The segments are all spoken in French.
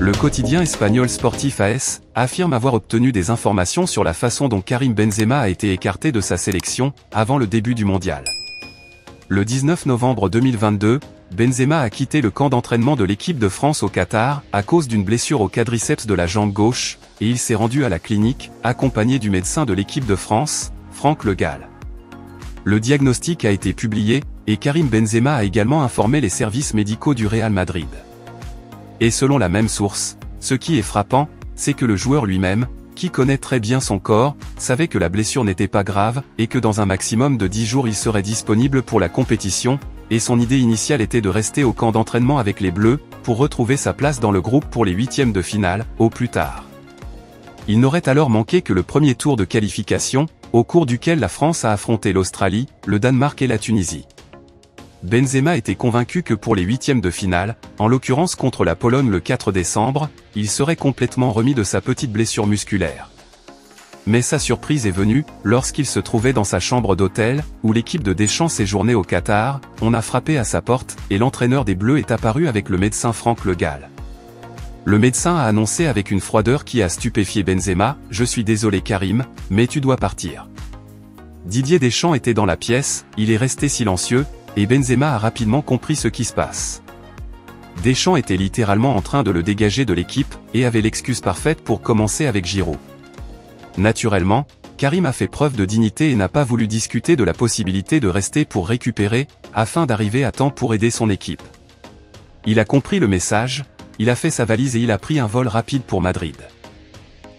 Le quotidien espagnol Sportif AS affirme avoir obtenu des informations sur la façon dont Karim Benzema a été écarté de sa sélection avant le début du mondial. Le 19 novembre 2022, Benzema a quitté le camp d'entraînement de l'équipe de France au Qatar à cause d'une blessure au quadriceps de la jambe gauche, et il s'est rendu à la clinique, accompagné du médecin de l'équipe de France, Franck Le Gall. Le diagnostic a été publié, et Karim Benzema a également informé les services médicaux du Real Madrid. Et selon la même source, ce qui est frappant, c'est que le joueur lui-même, qui connaît très bien son corps, savait que la blessure n'était pas grave, et que dans un maximum de 10 jours il serait disponible pour la compétition, et son idée initiale était de rester au camp d'entraînement avec les Bleus, pour retrouver sa place dans le groupe pour les huitièmes de finale, au plus tard. Il n'aurait alors manqué que le premier tour de qualification, au cours duquel la France a affronté l'Australie, le Danemark et la Tunisie. Benzema était convaincu que pour les huitièmes de finale, en l'occurrence contre la Pologne le 4 décembre, il serait complètement remis de sa petite blessure musculaire. Mais sa surprise est venue, lorsqu'il se trouvait dans sa chambre d'hôtel, où l'équipe de Deschamps séjournait au Qatar, on a frappé à sa porte, et l'entraîneur des Bleus est apparu avec le médecin Franck Le Gall. Le médecin a annoncé avec une froideur qui a stupéfié Benzema, « Je suis désolé Karim, mais tu dois partir ». Didier Deschamps était dans la pièce, il est resté silencieux, et Benzema a rapidement compris ce qui se passe. Deschamps était littéralement en train de le dégager de l'équipe, et avait l'excuse parfaite pour commencer avec Giroud. Naturellement, Karim a fait preuve de dignité et n'a pas voulu discuter de la possibilité de rester pour récupérer, afin d'arriver à temps pour aider son équipe. Il a compris le message, il a fait sa valise et il a pris un vol rapide pour Madrid.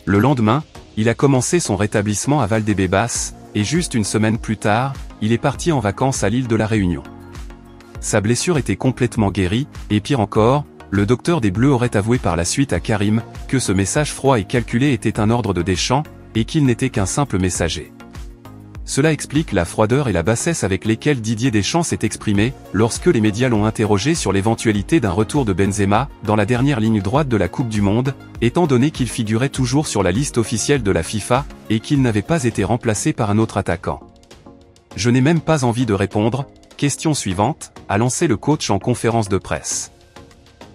Le lendemain, il a commencé son rétablissement à Valdebebas, et juste une semaine plus tard, il est parti en vacances à l'île de la Réunion. Sa blessure était complètement guérie, et pire encore, le docteur des Bleus aurait avoué par la suite à Karim, que ce message froid et calculé était un ordre de Deschamps, et qu'il n'était qu'un simple messager. Cela explique la froideur et la bassesse avec lesquelles Didier Deschamps s'est exprimé, lorsque les médias l'ont interrogé sur l'éventualité d'un retour de Benzema, dans la dernière ligne droite de la Coupe du Monde, étant donné qu'il figurait toujours sur la liste officielle de la FIFA, et qu'il n'avait pas été remplacé par un autre attaquant. « Je n'ai même pas envie de répondre, question suivante », a lancé le coach en conférence de presse.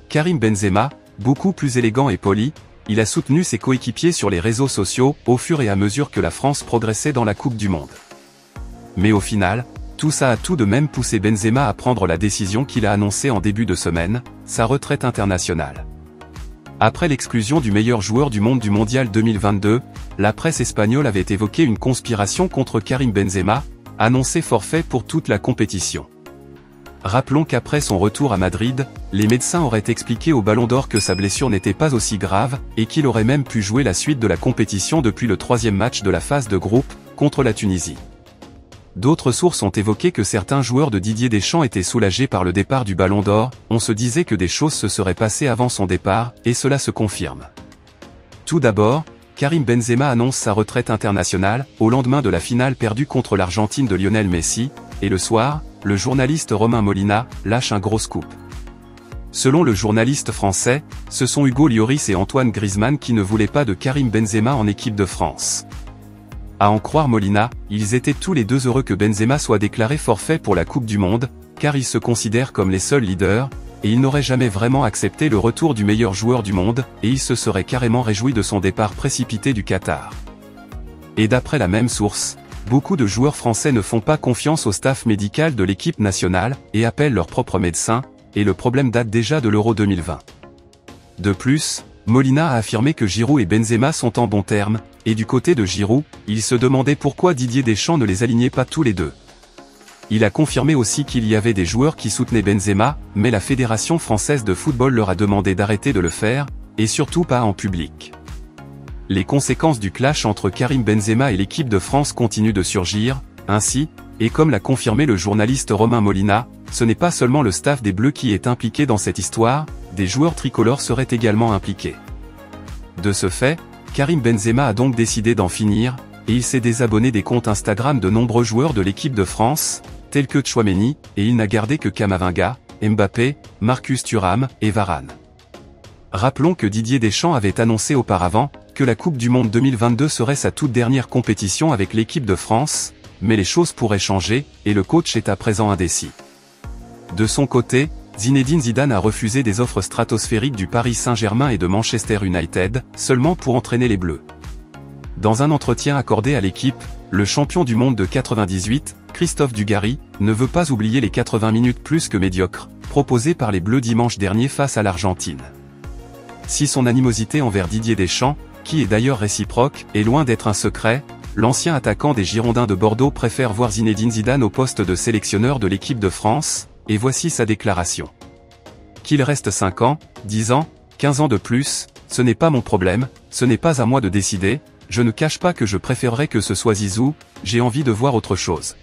Karim Benzema, beaucoup plus élégant et poli, il a soutenu ses coéquipiers sur les réseaux sociaux, au fur et à mesure que la France progressait dans la Coupe du Monde. Mais au final, tout ça a tout de même poussé Benzema à prendre la décision qu'il a annoncée en début de semaine, sa retraite internationale. Après l'exclusion du meilleur joueur du monde du Mondial 2022, la presse espagnole avait évoqué une conspiration contre Karim Benzema, annoncé forfait pour toute la compétition. Rappelons qu'après son retour à Madrid, les médecins auraient expliqué au Ballon d'Or que sa blessure n'était pas aussi grave, et qu'il aurait même pu jouer la suite de la compétition depuis le troisième match de la phase de groupe, contre la Tunisie. D'autres sources ont évoqué que certains joueurs de Didier Deschamps étaient soulagés par le départ du Ballon d'Or, on se disait que des choses se seraient passées avant son départ, et cela se confirme. Tout d'abord, Karim Benzema annonce sa retraite internationale, au lendemain de la finale perdue contre l'Argentine de Lionel Messi, et le soir, le journaliste Romain Molina lâche un gros scoop. Selon le journaliste français, ce sont Hugo Lloris et Antoine Griezmann qui ne voulaient pas de Karim Benzema en équipe de France. À en croire Molina, ils étaient tous les deux heureux que Benzema soit déclaré forfait pour la Coupe du Monde, car ils se considèrent comme les seuls leaders, et ils n'auraient jamais vraiment accepté le retour du meilleur joueur du monde, et ils se seraient carrément réjouis de son départ précipité du Qatar. Et d'après la même source, beaucoup de joueurs français ne font pas confiance au staff médical de l'équipe nationale, et appellent leurs propres médecins, et le problème date déjà de l'Euro 2020. De plus, Molina a affirmé que Giroud et Benzema sont en bons termes, et du côté de Giroud, il se demandait pourquoi Didier Deschamps ne les alignait pas tous les deux. Il a confirmé aussi qu'il y avait des joueurs qui soutenaient Benzema, mais la Fédération française de football leur a demandé d'arrêter de le faire, et surtout pas en public. Les conséquences du clash entre Karim Benzema et l'équipe de France continuent de surgir, ainsi, et comme l'a confirmé le journaliste Romain Molina, ce n'est pas seulement le staff des Bleus qui est impliqué dans cette histoire, des joueurs tricolores seraient également impliqués. De ce fait, Karim Benzema a donc décidé d'en finir, et il s'est désabonné des comptes Instagram de nombreux joueurs de l'équipe de France, tels que Tchouaméni, et il n'a gardé que Camavinga, Mbappé, Marcus Thuram, et Varane. Rappelons que Didier Deschamps avait annoncé auparavant, que la Coupe du Monde 2022 serait sa toute dernière compétition avec l'équipe de France, mais les choses pourraient changer, et le coach est à présent indécis. De son côté, Zinedine Zidane a refusé des offres stratosphériques du Paris Saint-Germain et de Manchester United, seulement pour entraîner les Bleus. Dans un entretien accordé à l'équipe, le champion du monde de 98, Christophe Dugarry, ne veut pas oublier les 80 minutes plus que médiocres, proposées par les Bleus dimanche dernier face à l'Argentine. Si son animosité envers Didier Deschamps, qui est d'ailleurs réciproque, est loin d'être un secret, l'ancien attaquant des Girondins de Bordeaux préfère voir Zinedine Zidane au poste de sélectionneur de l'équipe de France, et voici sa déclaration. Qu'il reste 5 ans, 10 ans, 15 ans de plus, ce n'est pas mon problème, ce n'est pas à moi de décider, je ne cache pas que je préférerais que ce soit Zizou, j'ai envie de voir autre chose.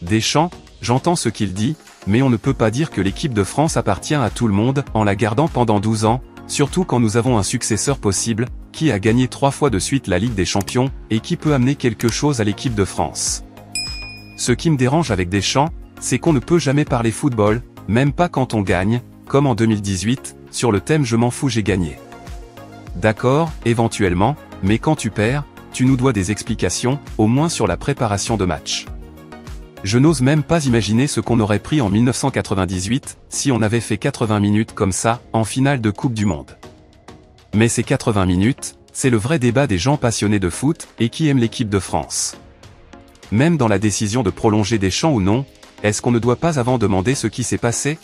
Deschamps, j'entends ce qu'il dit, mais on ne peut pas dire que l'équipe de France appartient à tout le monde en la gardant pendant 12 ans, surtout quand nous avons un successeur possible, qui a gagné 3 fois de suite la Ligue des Champions, et qui peut amener quelque chose à l'équipe de France. Ce qui me dérange avec Deschamps, c'est qu'on ne peut jamais parler football, même pas quand on gagne, comme en 2018, sur le thème « Je m'en fous, j'ai gagné ». D'accord, éventuellement, mais quand tu perds, tu nous dois des explications, au moins sur la préparation de match. Je n'ose même pas imaginer ce qu'on aurait pris en 1998, si on avait fait 80 minutes comme ça, en finale de Coupe du Monde. Mais ces 80 minutes, c'est le vrai débat des gens passionnés de foot, et qui aiment l'équipe de France. Même dans la décision de prolonger Deschamps ou non, est-ce qu'on ne doit pas avant demander ce qui s'est passé ?